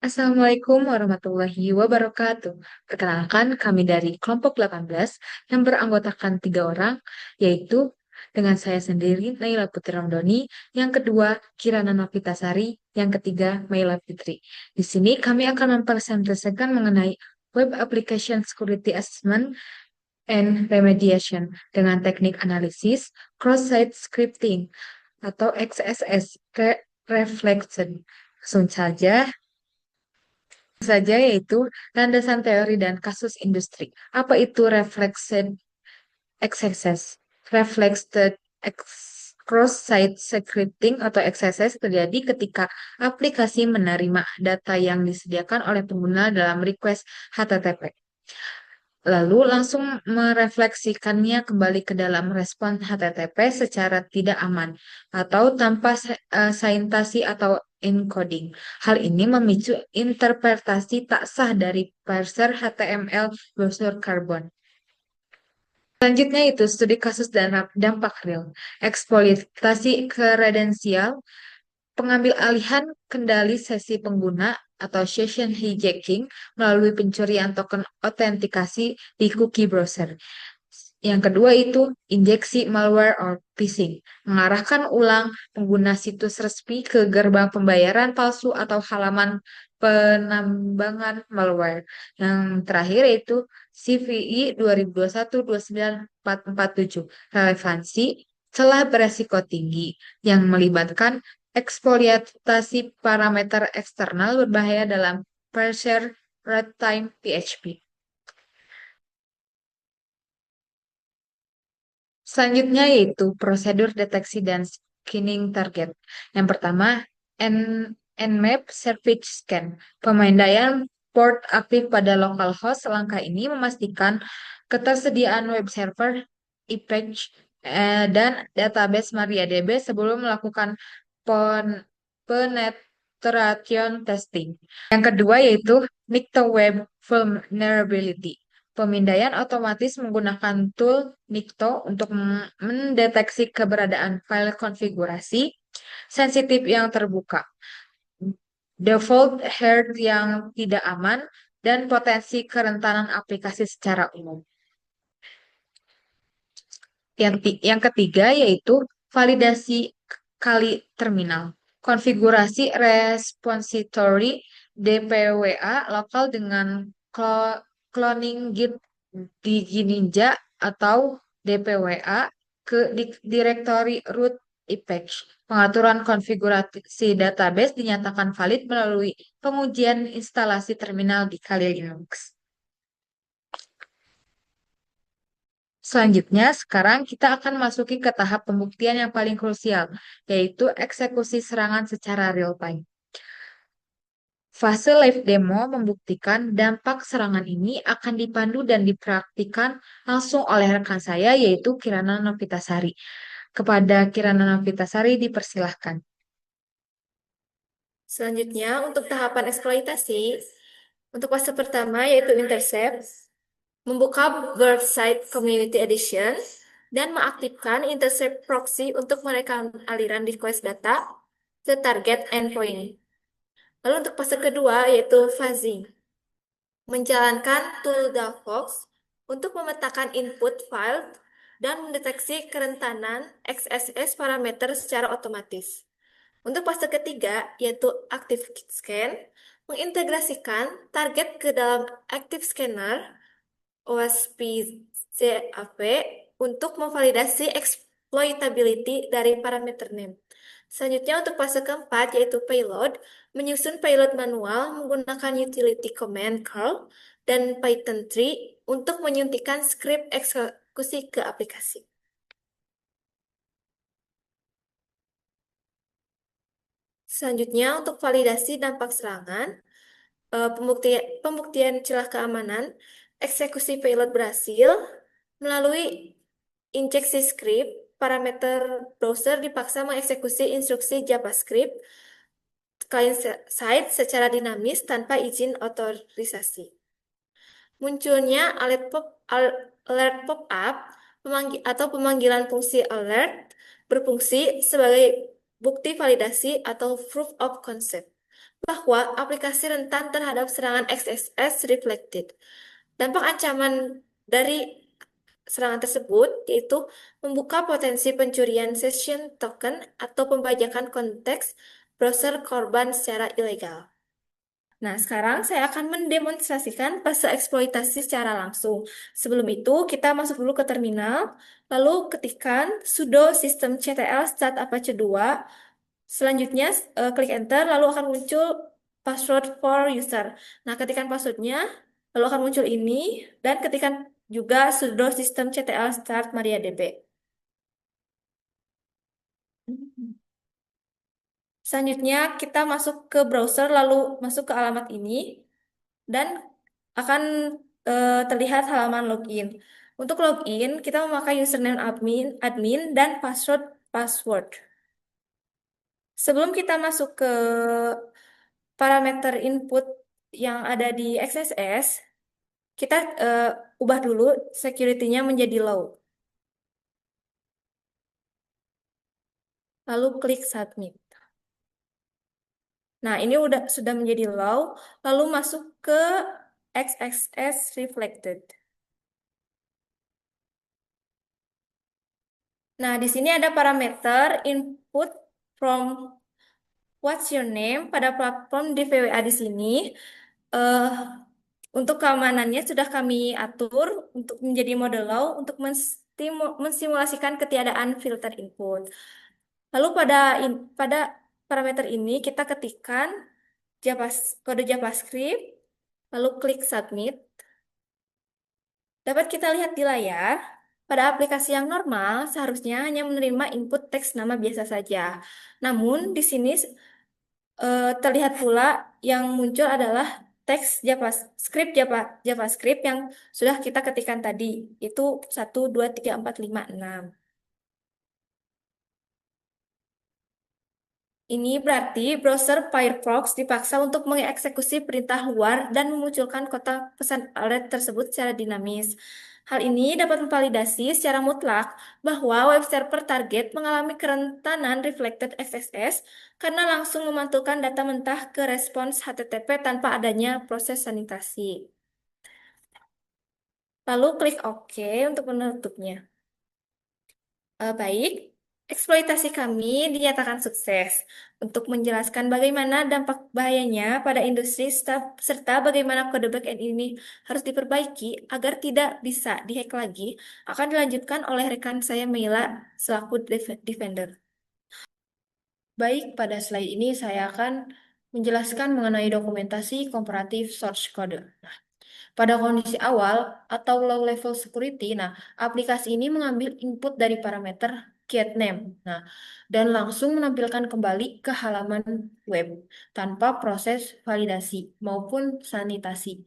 Assalamualaikum warahmatullahi wabarakatuh. Perkenalkan, kami dari kelompok 18 yang beranggotakan 3 orang, yaitu dengan saya sendiri, Naila Putri Ramdhani, yang kedua, Kirana Novitasari, yang ketiga, Maila Fitri. Di sini kami akan mempresentasikan mengenai Web Application Security Assessment and Remediation dengan teknik analisis cross-site scripting atau XSS reflection. Langsung saja yaitu landasan teori dan kasus industri. Apa itu reflection XSS? Reflected cross-site scripting atau XSS terjadi ketika aplikasi menerima data yang disediakan oleh pengguna dalam request HTTP. Lalu langsung merefleksikannya kembali ke dalam respon HTTP secara tidak aman atau tanpa saintasi atau encoding. Hal ini memicu interpretasi tak sah dari parser HTML browser Carbon. Selanjutnya itu studi kasus dan dampak real, eksploitasi kredensial, pengambil alihan kendali sesi pengguna atau session hijacking melalui pencurian token autentikasi di cookie browser. Yang kedua itu injeksi malware or phishing, mengarahkan ulang pengguna situs resmi ke gerbang pembayaran palsu atau halaman penambangan malware. Yang terakhir yaitu CVE 2021-29447, relevansi celah beresiko tinggi yang melibatkan eksploitasi parameter eksternal berbahaya dalam parser runtime PHP. Selanjutnya yaitu prosedur deteksi dan scanning target. Yang pertama, N- Nmap Service Scan. Pemindaian port aktif pada localhost. Langkah ini memastikan ketersediaan web server, e-page, dan database MariaDB sebelum melakukan penetration testing. Yang kedua yaitu Nikto Web Vulnerability. Pemindaian otomatis menggunakan tool Nikto untuk mendeteksi keberadaan file konfigurasi sensitif yang terbuka, default head yang tidak aman, dan potensi kerentanan aplikasi secara umum. Yang ketiga yaitu validasi kali terminal. Konfigurasi repository DPWA lokal dengan cloning Git Digi Ninja atau DPWA ke direktori root Apex. Pengaturan konfigurasi database dinyatakan valid melalui pengujian instalasi terminal di Kali Linux. Selanjutnya, sekarang kita akan masuki ke tahap pembuktian yang paling krusial, yaitu eksekusi serangan secara real-time. Fase live demo membuktikan dampak serangan ini akan dipandu dan dipraktikkan langsung oleh rekan saya, yaitu Kirana Novitasari. Kepada Kirana Novitasari dipersilahkan. Selanjutnya, untuk tahapan eksploitasi, untuk fase pertama yaitu intercept, membuka website Community Edition, dan mengaktifkan intercept proxy untuk merekam aliran request data ke target endpoint. Lalu untuk fase kedua yaitu fuzzing, menjalankan tool Davox untuk memetakan input file dan mendeteksi kerentanan XSS parameter secara otomatis. Untuk fase ketiga, yaitu Active Scan, mengintegrasikan target ke dalam Active Scanner OSPCAV untuk memvalidasi exploitability dari parameter name. Selanjutnya untuk fase keempat, yaitu Payload, menyusun payload manual menggunakan utility command curl dan Python 3 untuk menyuntikkan skrip eksekusi ke aplikasi. Selanjutnya, untuk validasi dampak serangan, pembuktian celah keamanan, eksekusi payload berhasil melalui injeksi script, parameter browser dipaksa mengeksekusi instruksi JavaScript client-side secara dinamis tanpa izin otorisasi. Munculnya alert pop-up atau pemanggilan fungsi alert berfungsi sebagai bukti validasi atau proof of concept. bahwa aplikasi rentan terhadap serangan XSS reflected. Dampak ancaman dari serangan tersebut yaitu membuka potensi pencurian session token atau pembajakan konteks browser korban secara ilegal. Nah, sekarang saya akan mendemonstrasikan fase eksploitasi secara langsung. Sebelum itu, kita masuk dulu ke terminal, lalu ketikkan sudo systemctl start apache 2. Selanjutnya, klik enter, lalu akan muncul password for user. Nah, ketikkan passwordnya, lalu akan muncul ini, dan ketikkan juga sudo systemctl start MariaDB. Selanjutnya, kita masuk ke browser, lalu masuk ke alamat ini, dan akan terlihat halaman login. Untuk login, kita memakai username admin dan password. Sebelum kita masuk ke parameter input yang ada di XSS, kita ubah dulu security-nya menjadi low. Lalu klik submit. Nah, ini sudah menjadi low, lalu masuk ke XSS reflected. Nah, di sini ada parameter input from what's your name pada platform di VWA di sini. eh untuk keamanannya sudah kami atur untuk menjadi mode low untuk mensimulasikan ketiadaan filter input. Lalu pada parameter ini kita ketikkan kode JavaScript, lalu klik submit. Dapat kita lihat di layar, pada aplikasi yang normal seharusnya hanya menerima input teks nama biasa saja. Namun di sini terlihat pula yang muncul adalah teks JavaScript yang sudah kita ketikkan tadi, itu 1, 2, 3, 4, 5, 6. Ini berarti browser Firefox dipaksa untuk mengeksekusi perintah luar dan memunculkan kotak pesan alert tersebut secara dinamis. Hal ini dapat memvalidasi secara mutlak bahwa web server target mengalami kerentanan reflected XSS karena langsung memantulkan data mentah ke respons HTTP tanpa adanya proses sanitasi. Lalu klik OK untuk menutupnya. Baik, eksploitasi kami dinyatakan sukses. Untuk menjelaskan bagaimana dampak bahayanya pada industri serta bagaimana kode backend ini harus diperbaiki agar tidak bisa dihack lagi, akan dilanjutkan oleh rekan saya Meila selaku defender. Baik, pada slide ini saya akan menjelaskan mengenai dokumentasi komparatif source code. Nah, pada kondisi awal atau low level security, nah aplikasi ini mengambil input dari parameter get name, nah dan langsung menampilkan kembali ke halaman web tanpa proses validasi maupun sanitasi.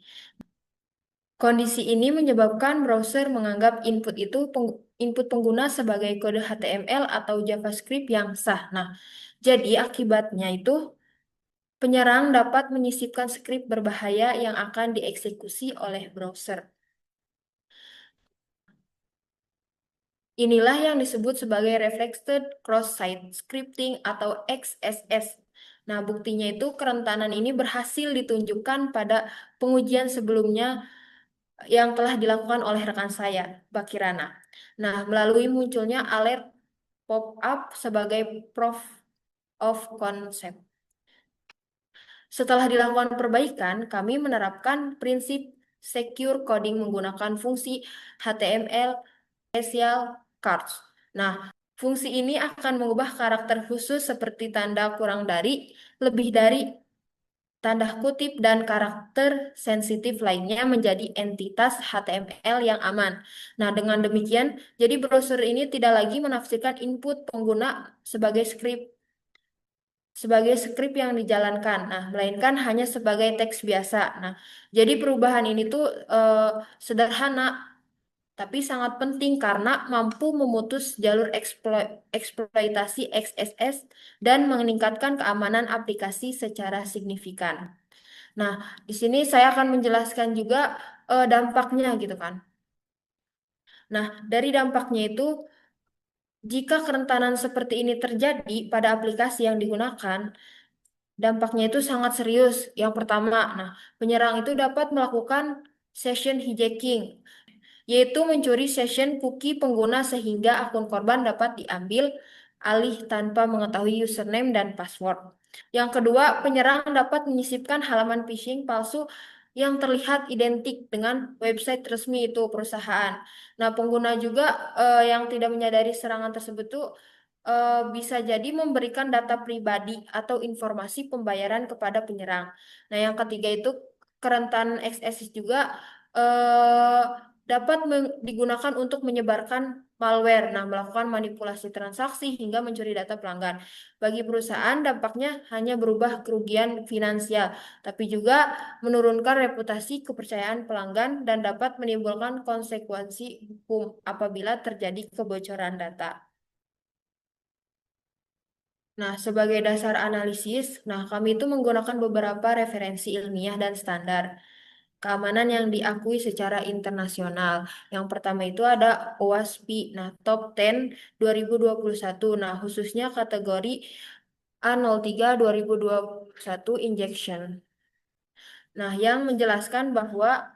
Kondisi ini menyebabkan browser menganggap input pengguna sebagai kode HTML atau JavaScript yang sah. Nah, jadi akibatnya itu penyerang dapat menyisipkan skrip berbahaya yang akan dieksekusi oleh browser. Inilah yang disebut sebagai Reflected Cross-Site Scripting atau XSS. Nah, buktinya itu kerentanan ini berhasil ditunjukkan pada pengujian sebelumnya yang telah dilakukan oleh rekan saya, Bakirana. Nah, melalui munculnya alert pop-up sebagai proof of concept. Setelah dilakukan perbaikan, kami menerapkan prinsip secure coding menggunakan fungsi HTML special cards. Nah, fungsi ini akan mengubah karakter khusus seperti tanda kurang dari, lebih dari, tanda kutip, dan karakter sensitif lainnya menjadi entitas HTML yang aman. Nah, dengan demikian, jadi browser ini tidak lagi menafsirkan input pengguna sebagai skrip yang dijalankan. Nah, melainkan hanya sebagai teks biasa. Nah, jadi perubahan ini tuh sederhana tapi sangat penting karena mampu memutus jalur eksploitasi XSS dan meningkatkan keamanan aplikasi secara signifikan. Nah, di sini saya akan menjelaskan juga dampaknya gitu kan. Nah, dari dampaknya itu jika kerentanan seperti ini terjadi pada aplikasi yang digunakan, Dampaknya itu sangat serius. Yang pertama, nah, penyerang itu dapat melakukan session hijacking, yaitu mencuri session cookie pengguna sehingga akun korban dapat diambil alih tanpa mengetahui username dan password. Yang kedua, penyerang dapat menyisipkan halaman phishing palsu yang terlihat identik dengan website resmi itu perusahaan. Nah, pengguna juga yang tidak menyadari serangan tersebut tuh bisa jadi memberikan data pribadi atau informasi pembayaran kepada penyerang. Nah, yang ketiga itu kerentanan XSS juga eh, dapat digunakan untuk menyebarkan malware, nah melakukan manipulasi transaksi hingga mencuri data pelanggan. Bagi perusahaan, dampaknya hanya berubah kerugian finansial, tapi juga menurunkan reputasi kepercayaan pelanggan dan dapat menimbulkan konsekuensi hukum apabila terjadi kebocoran data. Nah, sebagai dasar analisis, nah kami itu menggunakan beberapa referensi ilmiah dan standar keamanan yang diakui secara internasional. Yang pertama itu ada OWASP, nah Top 10 2021. Nah, khususnya kategori A03 2021 injection. Nah, yang menjelaskan bahwa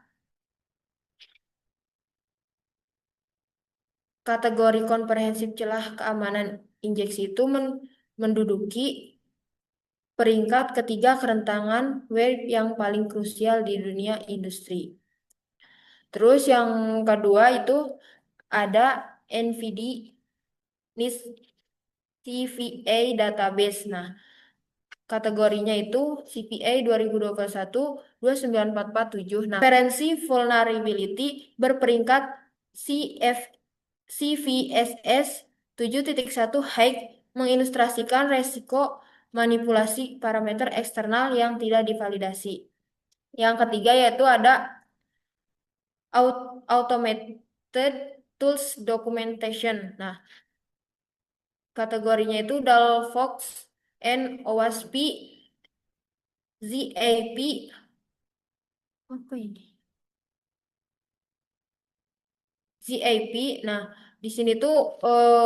kategori komprehensif celah keamanan injeksi itu menduduki peringkat ketiga kerentanan web yang paling krusial di dunia industri. Terus yang kedua itu ada NVIDIA NIST CVA Database. Nah, kategorinya itu CPA 2021 29447. Nah, referensi vulnerability berperingkat CF, CVSS 7.1 High mengilustrasikan resiko manipulasi parameter eksternal yang tidak divalidasi. Yang ketiga yaitu ada Automated Tools Documentation. Nah, kategorinya itu Dalfox and OWASP ZAP apa ini? ZAP. Nah, di sini tuh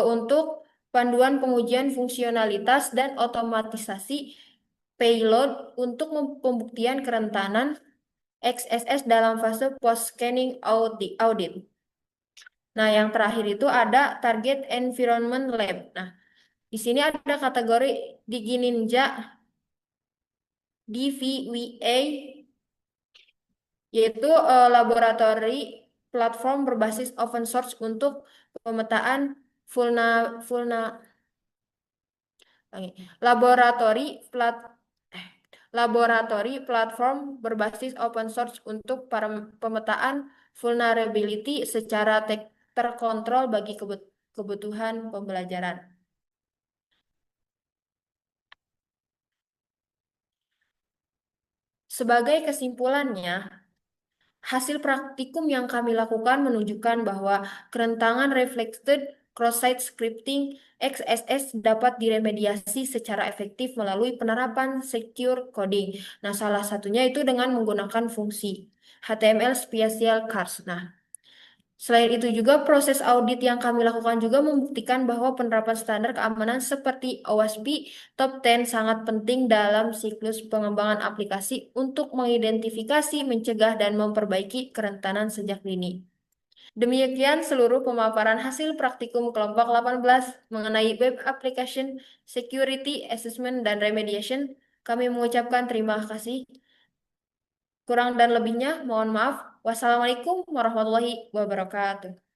untuk panduan pengujian fungsionalitas dan otomatisasi payload untuk pembuktian kerentanan XSS dalam fase post scanning audit. Nah, yang terakhir itu ada Target Environment Lab. Nah, di sini ada kategori Digi Ninja, DVWA, yaitu laboratori platform berbasis open source untuk pemetaan vulna, vulna, laboratori plat, eh, laboratori platform berbasis open source untuk pemetaan vulnerability secara terkontrol bagi kebutuhan pembelajaran. Sebagai kesimpulannya, hasil praktikum yang kami lakukan menunjukkan bahwa kerentanan reflected cross-site scripting XSS dapat diremediasi secara efektif melalui penerapan secure coding. Nah, salah satunya itu dengan menggunakan fungsi HTML Special Cars. Nah, selain itu juga proses audit yang kami lakukan juga membuktikan bahwa penerapan standar keamanan seperti OWASP Top 10 sangat penting dalam siklus pengembangan aplikasi untuk mengidentifikasi, mencegah, dan memperbaiki kerentanan sejak dini. Demikian seluruh pemaparan hasil praktikum kelompok 18 mengenai Web Application Security Assessment dan Remediation. Kami mengucapkan terima kasih. Kurang dan lebihnya, mohon maaf. Wassalamualaikum warahmatullahi wabarakatuh.